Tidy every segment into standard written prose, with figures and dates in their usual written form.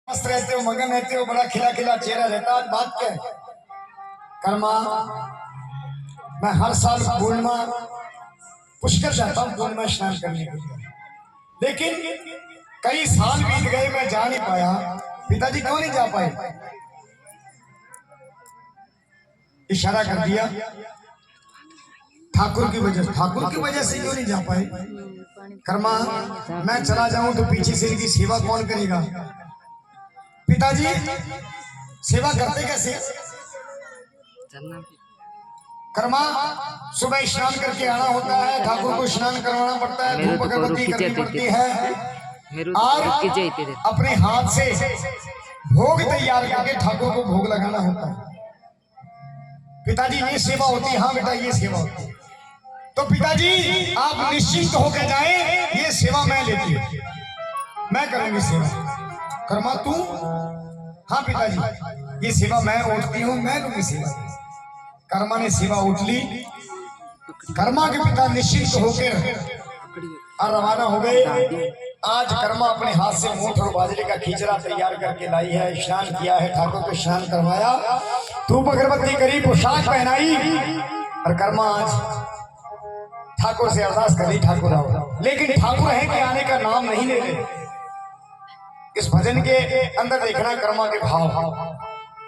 मस्त रहते हो, मगन रहते हो, बड़ा खिला खिला चेहरा रहता है। बात क्या है कर्मा, मैं हर साल पूर्णिमा पुष्कर जाता हूँ पूर्णिमा स्नान करने के लिए, लेकिन कई साल बीत गए मैं जा नहीं पाया। पिताजी क्यों नहीं जा पाए? इशारा कर दिया ठाकुर की वजह, ठाकुर की वजह से क्यों नहीं जा पाए? कर्मा, मैं चला जाऊं तो पीछे से इनकी सेवा कौन करेगा? पिताजी सेवा करते कैसे? कर्मा, सुबह स्नान करके आना होता है, ठाकुर को स्नान करवाना पड़ता है, धूप अगरबत्ती करनी पड़ती है और अपने हाथ से भोग तैयार करके ठाकुर को भोग लगाना होता है। पिताजी ये सेवा होती है? हाँ बेटा ये सेवा होती है। तो पिताजी आप निश्चिंत होकर जाएं, ये सेवा मैं लेती हूँ, मैं करूंगी सेवा। कर्मा तू? हाँ पिताजी ये सेवा मैं उठती हूँ, मैं लूंगी सेवा। कर्मा ने सेवा उठ ली। कर्मा के पिता निश्चिंत होकर और रवाना हो गए। आज कर्मा अपने हाथ से मोठ और बाजरे का खींचड़ा तैयार करके लाई है, स्नान किया है, ठाकुर को स्नान करवाया, धूप अगरबत्ती करी, पोशाक पहनाई और कर्मा आज ठाकुर से अरदास करी, ठाकुर आओ। लेकिन ठाकुर है कि आने का नाम नहीं ले रहे। इस भजन के अंदर देखना कर्मा के भाव,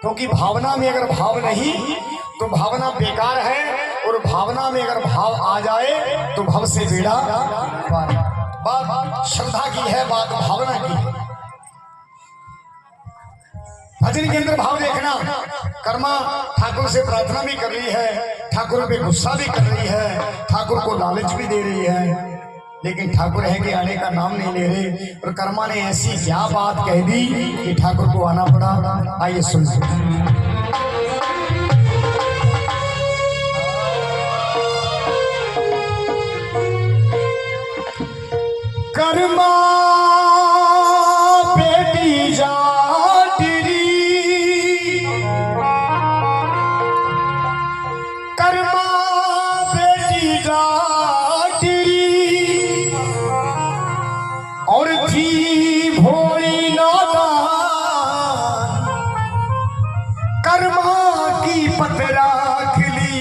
क्योंकि भावना में अगर भाव नहीं तो भावना बेकार है, और भावना में अगर भाव आ जाए तो भव से बेड़ा पार। बात श्रद्धा की है, बात भावना की है। भजन के अंदर भाव देखना। कर्मा ठाकुर से प्रार्थना भी कर रही है, ठाकुर पे गुस्सा भी कर रही है, ठाकुर को लालच भी दे रही है, लेकिन ठाकुर है कि आने का नाम नहीं ले रहे। और कर्मा ने ऐसी क्या बात कह दी कि ठाकुर को आना पड़ा। आइए सुन कर्मा बेटी जाटरी, कर्मा बेटी जाटरी और थी भोली नादान, कर्मा की पतरा खिली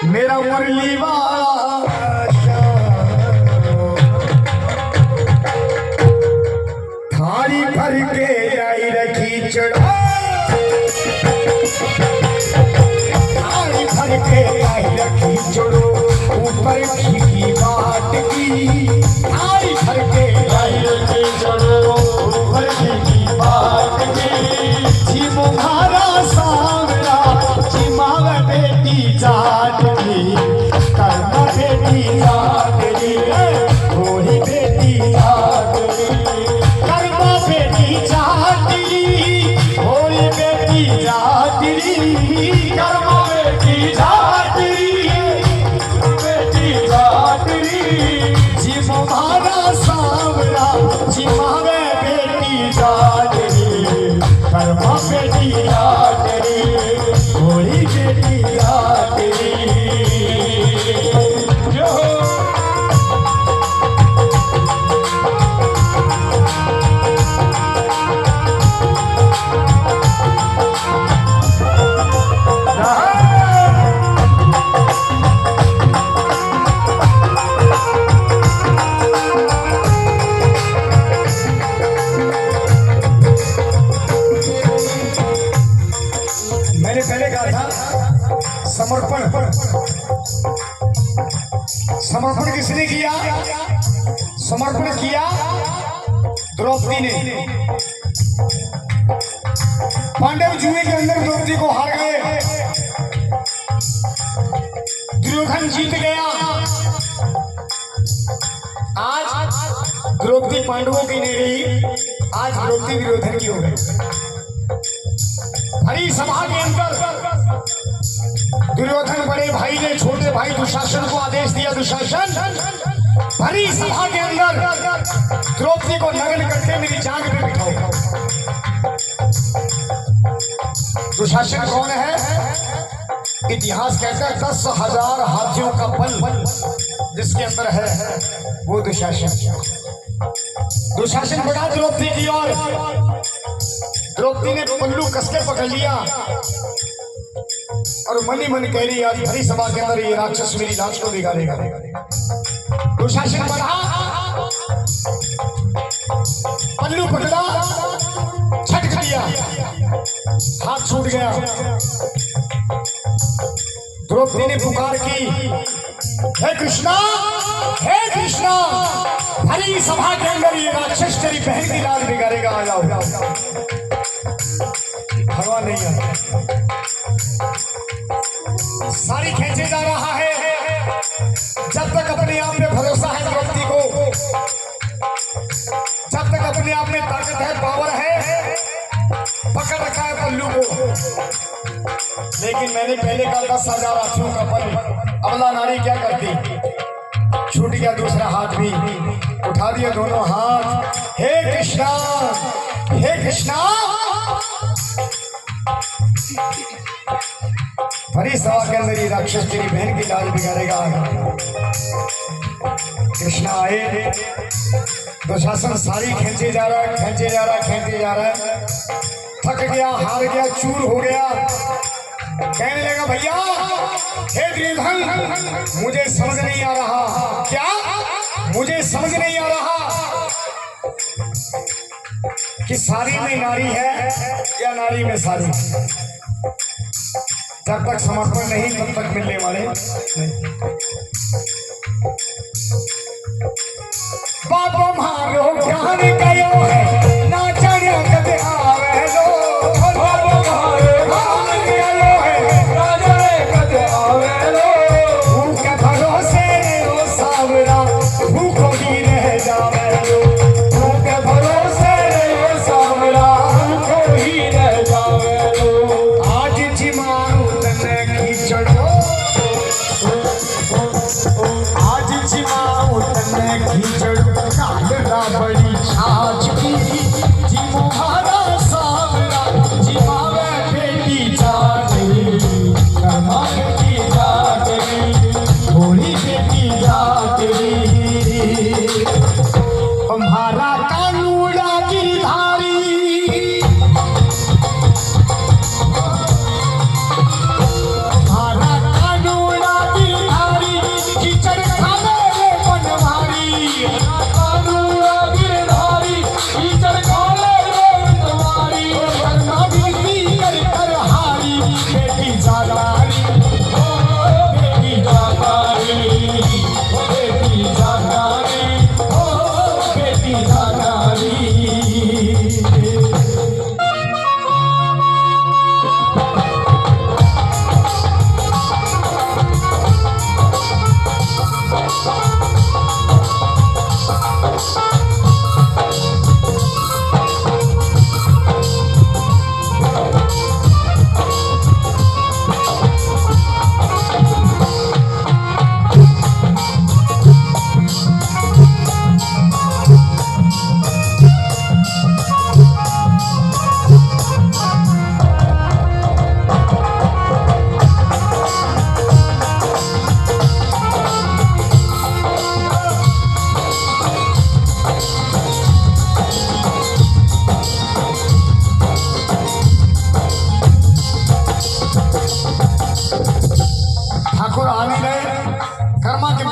मेरा मुरली वाला थाली भर के आई रखी चढ़ा, थाली भर के आई रखी चढ़ो ऊपर की बाट की, थाली भर के आई रखी चढ़ो ऊपर की बाट की। जी मुहारा सावरा जी माव बेटी जाट की, कर्मा बेटी जाट की, भोली बेटी जाट की, कर्मा बेटी जाटरी, भोली बेटी जाटरी, कर्मा बेटी जाटरी, बेटी जाटरी। जी मुहारा सावरा जी मावे बेटी जाटरी, कर्मा बेटी जाटरी, भोली बेटी जाटरी। मैंने पहले कहा था समर्पण, समर्पण किसने किया? समर्पण किया द्रौपदी ने। पांडव जुए के अंदर द्रौपदी को हार गए, दुर्योधन जीत गया। आज द्रौपदी पांडवों की नहीं रही, आज द्रौपदी दुर्योधन की हो गई। हरी सभा के अंदर दुर्योधन बड़े भाई ने छोटे भाई दुशासन को आदेश दिया, दुशासन हरी सभा के अंदर द्रौपदी को नग्न करके मेरी जांग पे बिठाओ। दुशासन कौन है? इतिहास कहता है 10,000 हाथियों का बल जिसके अंदर है वो दुशासन। दुशासन बढ़ा द्रौपदी की ओर द्रौपदी ने पल्लू कसके पकड़ लिया और मनी मन कह रही आज हरी सभा के अंदर ये राक्षस मेरी लाश को बिगाड़ेगा। दुशासन बढ़ा, पल्लू पकड़ा, छटक दिया, हाथ छूट गया। द्रौपदी ने पुकार की, हे कृष्णा, हे कृष्णा, हरी सभा के अंदर ये राक्षस तेरी बहन की लाज बिगाड़ेगा, आ जाओ। भगवान नहीं आता, सारी खींचे जा रहा है। जब तक अपने आप में भरोसा है द्रौपदी को, जब तक अपने आप में ताकत है, पावर है, पकड़ रखा है पल्लू को। लेकिन मैंने पहले कहा 10,000 हाथियों का बल, अबला नारी क्या करती? छूट गया दूसरा हाथ भी, उठा दिया दोनों हाथ। हे कृष्णा, हे कृष्णा, हरी सभा के अंदर ये राक्षस तेरी बहन की लाज बिगाड़ेगा। कृष्णा आए, दुशासन सारी खींचे जा रहा है, खींचे जा रहा है, खींचे जा रहा है। थक गया, हार गया, चूर हो गया। कहने लगा, भैया, हे दुर्योधन, मुझे समझ नहीं आ रहा। क्या? मुझे समझ नहीं आ रहा कि सारी में नारी है या नारी में सारी। जब तक समर्पण नहीं तब तक मिलने वाले नहीं। बाबा मारो ज्ञान कयो है, ना जाने कदे आवे लो। बाबा मारो ज्ञान कयो है, ना जाने कदे आवे लो। भूख के भरोसे रो सावरा, भूखो ही रह जावे लो। भूख के भरोसे रो सावरा, भूखो ही रह जावे लो। आज जिमारू तने खींचड़ो, आज जिमारू तने खींचड़ो। बड़ी छाछ की जीवो भारा सावरा, जीवावे बेटी जाते, कर्मा बेटी जाते, थोड़ी बेटी जाते। तुम्हारा कानूड़ा गिरधारी, तुम्हारा कानूड़ा गिरधारी, कीचड़ खाने रे बनवारी।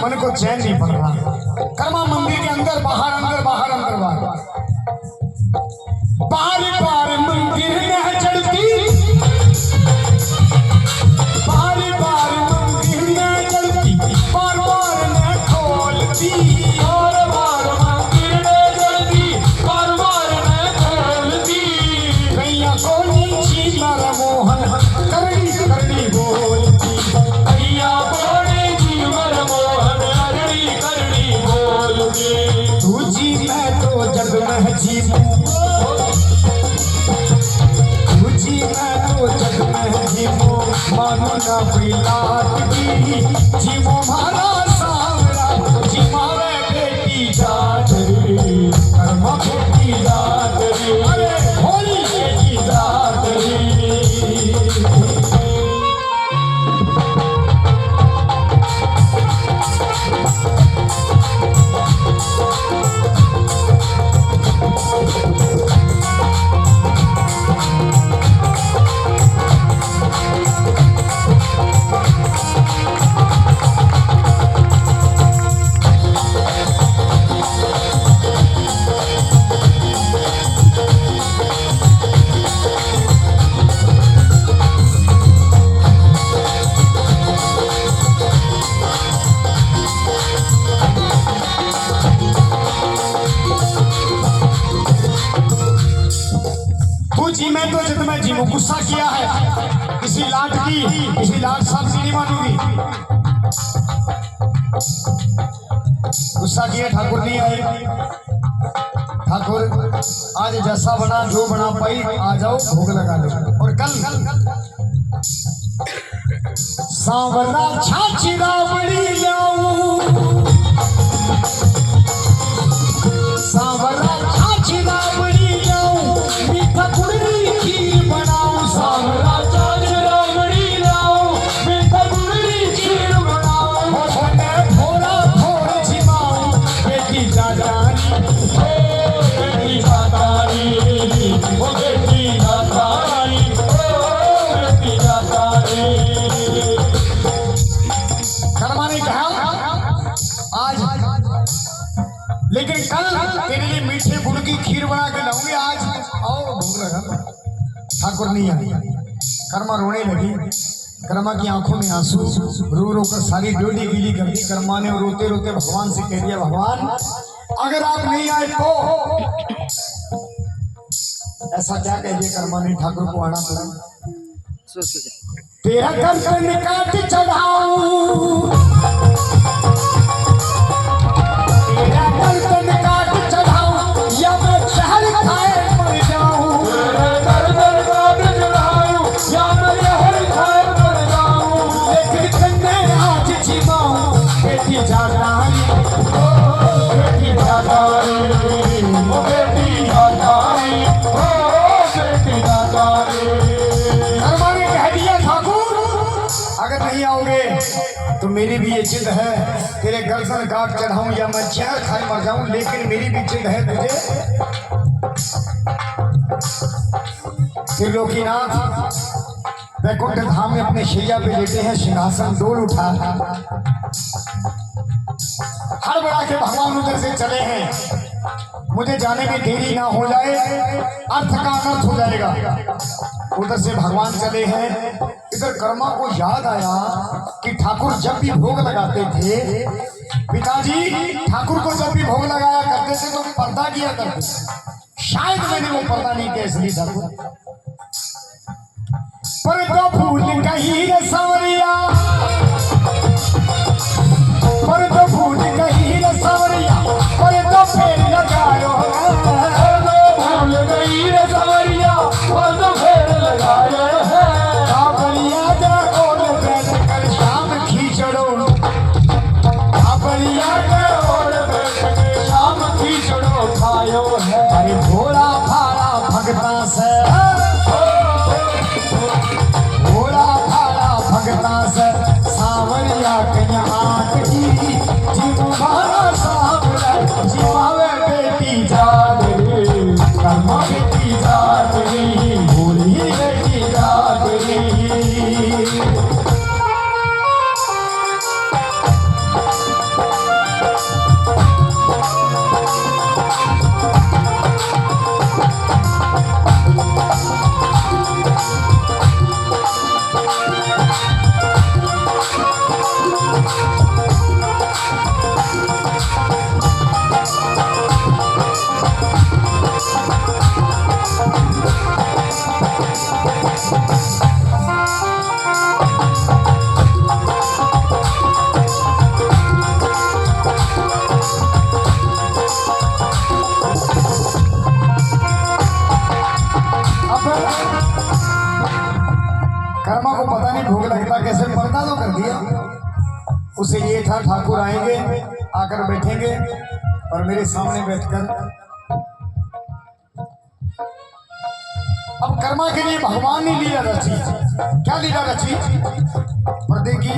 मन को चैन नहीं पड़ रहा। कर्मा मंदिर के अंदर बाहर, अंदर बाहर, अंदर बाहर, बार बार मंदिर में चढ़ती, बार बार मंदिर में चढ़ती, बार बार में खोलती, बार बार मंदिर में चढ़ती, बार बार में खोलती। भैया को नीची मर मोहन करनी करनी बोलती, भैया बोले जी मर मोहन करनी बोलती। तू जी मैं तो जग में जीवूं, तुझी मैं तो जग में जीवो, मानो ना कोई लात की, जीवो मारा सावरा, जीवावे बेटी जात रे, कर्मा बेटी जात रे, अरे होली बेटी जात रे। तू जी मैं तो जिद मैं जीवू। गुस्सा किया है किसी लाट की, किसी लाट साहब की नहीं मानूंगी। गुस्सा किया ठाकुर नहीं आए। ठाकुर आज जैसा बना जो बना पाई आ जाओ भोग लगा लो। और कल सांवला छाछी रावड़ी लाऊं, सांवला छाछी रावड़ी लाऊं, मीठा गुड़री खीर बनाऊं। सांवला छाछी रावड़ी लाऊं, मीठा गुड़री खीर बनाऊं। होने थोड़ा थोड़ा जिमाऊं, बेटी जादानी बेटी जादानी ओ बेटी जादानी ओ बेटी जादानी। कर्मा ने कहा आज, लेकिन कल तेरे लिए मीठे गुड़ की खीर बना के लाऊंगी। आज आओ भूख लगा। ठाकुर नहीं आई। कर्मा रोने लगी। कर्मा की आंखों में आंसू, रो रो कर सारी ड्यूटी गीली कर दी। कर्मा ने रोते रोते भगवान से कह दिया, भगवान अगर आप नहीं आए तो। ऐसा क्या कह दिया कर्मा ने, ठाकुर को आना पड़ा। तेरा गर्दन काट चढ़ाऊं, तेरा गर्दन काट चढ़ाऊं, या मैं शहर खाए मर जाऊं। तेरा गर्दन काट चढ़ाऊं, या मैं शहर खाए मर जाऊं। लेकिन कन्ने आज जिमाऊं, बेटी जादानी ओ बेटी जादानी ओ बेटी जादानी ओ बेटी जादानी। अगर नहीं आओगे तो मेरी भी ये जिद है, तेरे गर्दन काट चढ़ाऊं या मैं जहर खाए मर जाऊं। लेकिन मेरी भी जिद है तुझे। त्रिलोकीनाथ वैकुंठ धाम में अपने शैया पे लेटे हैं, सिंहासन डोल उठा। हड़बड़ा के भगवान उधर से चले हैं। मुझे जाने में देरी ना हो जाए, अर्थ का अनर्थ हो जाएगा। उधर से भगवान चले हैं। इधर कर्मा को याद आया कि ठाकुर जब भी भोग लगाते थे, पिताजी ठाकुर को जब भी भोग लगाया करते थे तो पर्दा किया करते। शायद मैंने वो पर्दा नहीं किया इसलिए ठाकुर। पर तो फूल कहीं रे सांवरिया, पर तो फूल कहीं रे सांवरिया, पर तो फेर लगायो है। फूल कहीं रे सांवरिया, पर तो फेर लगायो है। काबरिया जा ओल बैठ कर शाम खींचड़ो, काबरिया जा ओल बैठ कर शाम खींचड़ो खायो है। अरे भोला भाला भगता से, भोला भाला भगता से सांवरिया कन्या आंख की जीवाना सांवरा जीवावे बेटी जाग रे। कर्मा बेटी जाग रे, भोली बेटी जाग रे। कर्मा को पता नहीं भोग लगता कैसे, पर्दा तो कर दिया। उसे ये था ठाकुर आएंगे, आकर बैठेंगे और मेरे सामने बैठकर। अब कर्मा के लिए भगवान ने लीला रची। क्या लीला रची? पर्दे की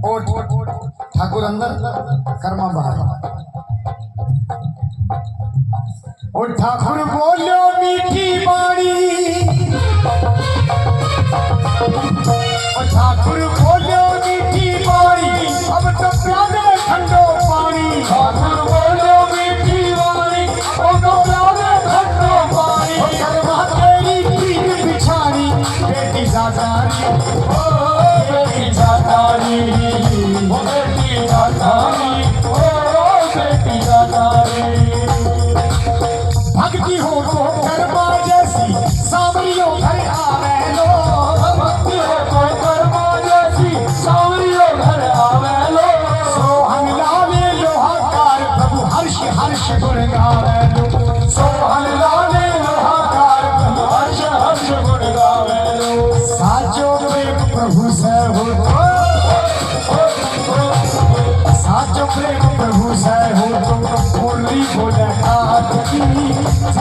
ओट, ठाकुर अंदर, कर्मा बाहर। और ठाकुर बोलो मीठी बाणी, और ठाकुर बोलो मीठी बाणी, अब तो प्याले ठंडो पानी। ठाकुर बोलो मीठी बाणी, अब तो प्याले ठंडो पानी। कर्मा तेरी पीठ बिछानी, बेटी जादानी ओ बेटी जादानी ओ बेटी जादानी ओ बेटी जादानी। भक्ति हो तो कर्मा जैसी सांवरिया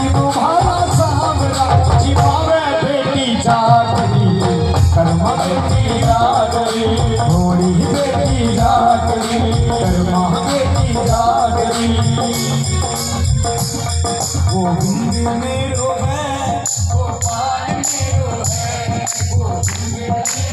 भाला सावरा जिमावे बेटी जागरी कर्मा बेटी जागरी थोड़ी बेटी जागरी कर्मा बेटी जागरी गोविंद मेरो है गोपाल मेरो है गोविंद